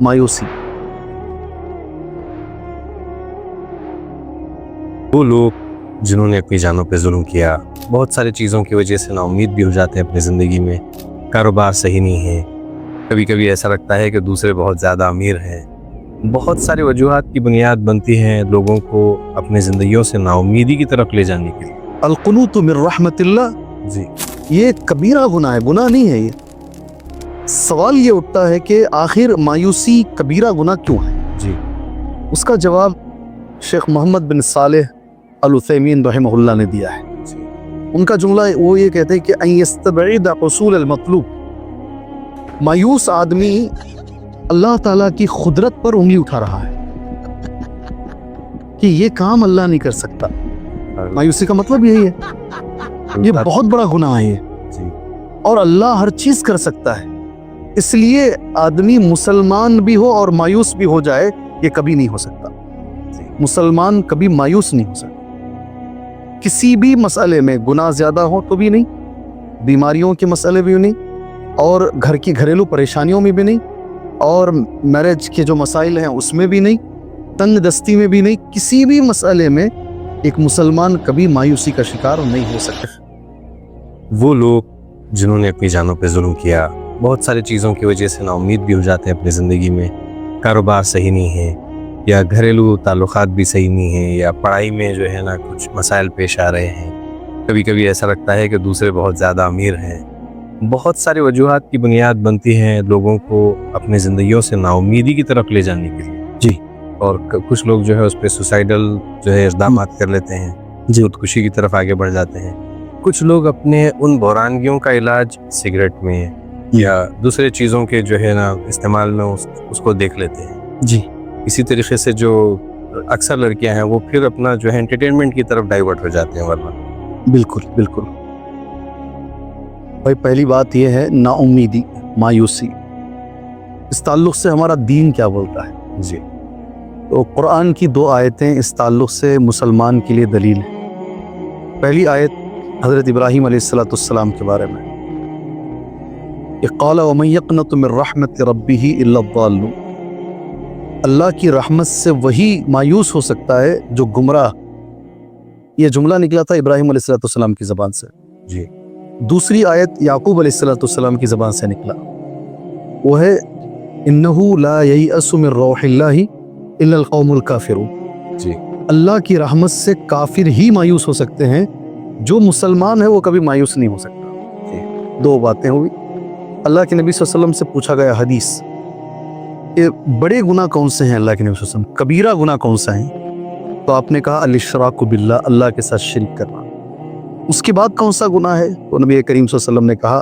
مایوسی۔ وہ لوگ جنہوں نے اپنی جانوں پہ ظلم کیا، بہت ساری چیزوں کی وجہ سے نا امید بھی ہو جاتے ہیں اپنی زندگی میں، کاروبار صحیح نہیں ہے، کبھی کبھی ایسا لگتا ہے کہ دوسرے بہت زیادہ امیر ہیں، بہت ساری وجوہات کی بنیاد بنتی ہیں لوگوں کو اپنی زندگیوں سے نا امیدی کی طرف لے جانے کے لیے۔ القنوط من رحمت اللہ، جی یہ کبیرہ گناہ ہے، گناہ نہیں ہے۔ یہ سوال یہ اٹھتا ہے کہ آخر مایوسی کبیرہ گناہ کیوں ہے؟ جی اس کا جواب شیخ محمد بن صالح العثیمین رحمہ اللہ نے دیا ہے۔ جی ان کا جملہ وہ یہ کہتے ہیں کہ ان یستبعد حصول المطلوب، مایوس آدمی اللہ تعالیٰ کی قدرت پر انگلی اٹھا رہا ہے کہ یہ کام اللہ نہیں کر سکتا۔ مایوسی کا مطلب یہی ہے، یہ بہت بڑا گناہ ہے جی اور اللہ ہر چیز کر سکتا ہے، اس لیے آدمی مسلمان بھی ہو اور مایوس بھی ہو جائے یہ کبھی نہیں ہو سکتا۔ مسلمان کبھی مایوس نہیں ہو سکتا کسی بھی مسئلے میں، گناہ زیادہ ہو تو بھی نہیں، بیماریوں کے مسئلے بھی نہیں، اور گھر کی گھریلو پریشانیوں میں بھی نہیں، اور میرج کے جو مسائل ہیں اس میں بھی نہیں، تنگ دستی میں بھی نہیں، کسی بھی مسئلے میں ایک مسلمان کبھی مایوسی کا شکار نہیں ہو سکتا۔ وہ لوگ جنہوں نے اپنی جانوں پہ ظلم کیا، بہت ساری چیزوں کی وجہ سے نا امید بھی ہو جاتے ہیں اپنی زندگی میں، کاروبار صحیح نہیں ہے، یا گھریلو تعلقات بھی صحیح نہیں ہیں، یا پڑھائی میں جو ہے نا کچھ مسائل پیش آ رہے ہیں، کبھی کبھی ایسا لگتا ہے کہ دوسرے بہت زیادہ امیر ہیں، بہت ساری وجوہات کی بنیاد بنتی ہیں لوگوں کو اپنی زندگیوں سے نا امیدی کی طرف لے جانے کے لیے۔ جی اور کچھ لوگ جو ہے اس پہ سوسائڈل جو ہے اقدامات کر لیتے ہیں، خودکشی کی طرف آگے بڑھ جاتے ہیں۔ کچھ لوگ اپنے ان بحرانگیوں کا علاج سگریٹ میں یا دوسرے چیزوں کے جو ہے نا استعمال میں اس کو دیکھ لیتے ہیں۔ جی اسی طریقے سے جو اکثر لڑکیاں ہیں وہ پھر اپنا جو ہے انٹرٹینمنٹ کی طرف ڈائیورٹ ہو جاتے ہیں ورنہ۔ بالکل بالکل بھائی، پہلی بات یہ ہے نا امیدی، مایوسی، اس تعلق سے ہمارا دین کیا بولتا ہے؟ جی تو قرآن کی 2 آیتیں اس تعلق سے مسلمان کے لیے دلیل ہیں۔ پہلی آیت حضرت ابراہیم علیہ السلام کے بارے میں، قال ومن یقنط من رحمت ربہ الا الضالون، اللہ کی رحمت سے وہی مایوس ہو سکتا ہے جو گمراہ۔ یہ جملہ نکلا تھا ابراہیم علیہ السلام کی زبان سے۔ جی دوسری آیت یعقوب علیہ السلام کی زبان سے نکلا، وہ ہے انہ لا ییأس من روح اللہ الا القوم الکافرون، جی اللہ کی رحمت سے کافر ہی مایوس ہو سکتے ہیں، جو مسلمان ہے وہ کبھی مایوس نہیں ہو سکتا۔ 2 باتیں ہوئی۔ اللہ کے نبی صلی اللہ علیہ وسلم سے پوچھا گیا حدیث کہ بڑے گناہ کون سے ہیں اللہ کے نبی صلی اللہ علیہ وسلم، کبیرہ گناہ کون سا ہیں؟ تو آپ نے کہا الاشراک باللہ، اللہ کے ساتھ شرک کرنا۔ اس کے بعد کون سا گناہ ہے؟ تو نبی کریم صلی اللہ علیہ وسلم نے کہا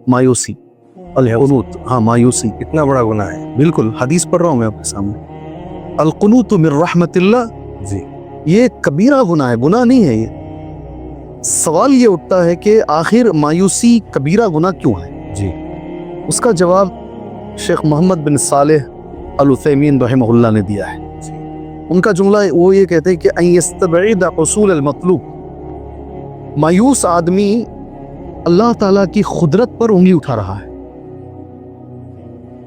مایوسی، القنوط، ہاں مایوسی۔ اتنا بڑا گناہ ہے؟ بالکل، حدیث پڑھ رہا ہوں میں آپ کے سامنے، القنوط من رحمت اللہ، جی یہ کبیرہ گناہ ہے، گناہ نہیں ہے یہ۔ سوال یہ اٹھتا ہے کہ آخر مایوسی کبیرہ گناہ کیوں ہے؟ جی اس کا جواب شیخ محمد بن صالح العثیمین رحمہ اللہ نے دیا ہے۔ ان کا جملہ وہ یہ کہتے ہیں کہ ان یستبعد حصول المطلوب، مایوس آدمی اللہ تعالیٰ کی قدرت پر انگلی اٹھا رہا ہے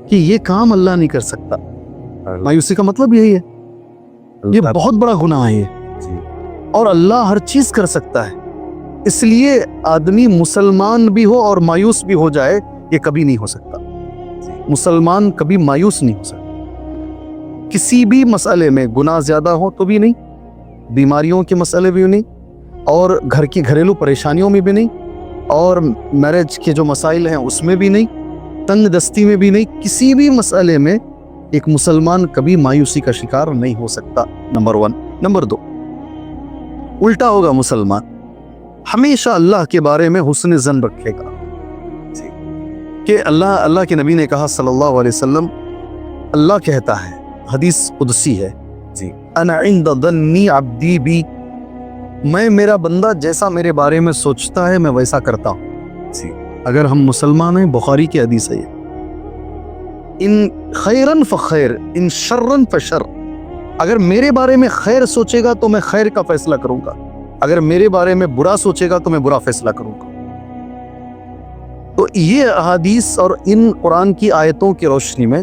کہ یہ کام اللہ نہیں کر سکتا۔ مایوسی کا مطلب یہی ہے، یہ بہت بڑا گناہ ہے یہ، جی اور اللہ ہر چیز کر سکتا ہے، اس لیے آدمی مسلمان بھی ہو اور مایوس بھی ہو جائے یہ کبھی نہیں ہو سکتا۔ مسلمان کبھی مایوس نہیں ہو سکتا کسی بھی مسئلے میں، گناہ زیادہ ہو تو بھی نہیں، بیماریوں کے مسئلے بھی نہیں، اور گھر کی گھریلو پریشانیوں میں بھی نہیں، اور میرج کے جو مسائل ہیں اس میں بھی نہیں، تنگ دستی میں بھی نہیں، کسی بھی مسئلے میں ایک مسلمان کبھی مایوسی کا شکار نہیں ہو سکتا، نمبر 1۔ نمبر 2، الٹا ہوگا، مسلمان ہمیشہ اللہ کے بارے میں حسن ظن رکھے گا کہ اللہ کے نبی نے کہا صلی اللہ علیہ وسلم، اللہ کہتا ہے، حدیث قدسی ہے، جی انا عند ظنی عبدی بی، میں میرا بندہ جیسا میرے بارے میں سوچتا ہے میں ویسا کرتا ہوں۔ جی اگر ہم مسلمان ہیں، بخاری کی حدیث ہے یہ، ان خیرن فخیر ان شرن فشر، اگر میرے بارے میں خیر سوچے گا تو میں خیر کا فیصلہ کروں گا، اگر میرے بارے میں برا سوچے گا تو میں برا فیصلہ کروں گا۔ تو یہ احادیث اور ان قرآن کی آیتوں کی روشنی میں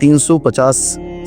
350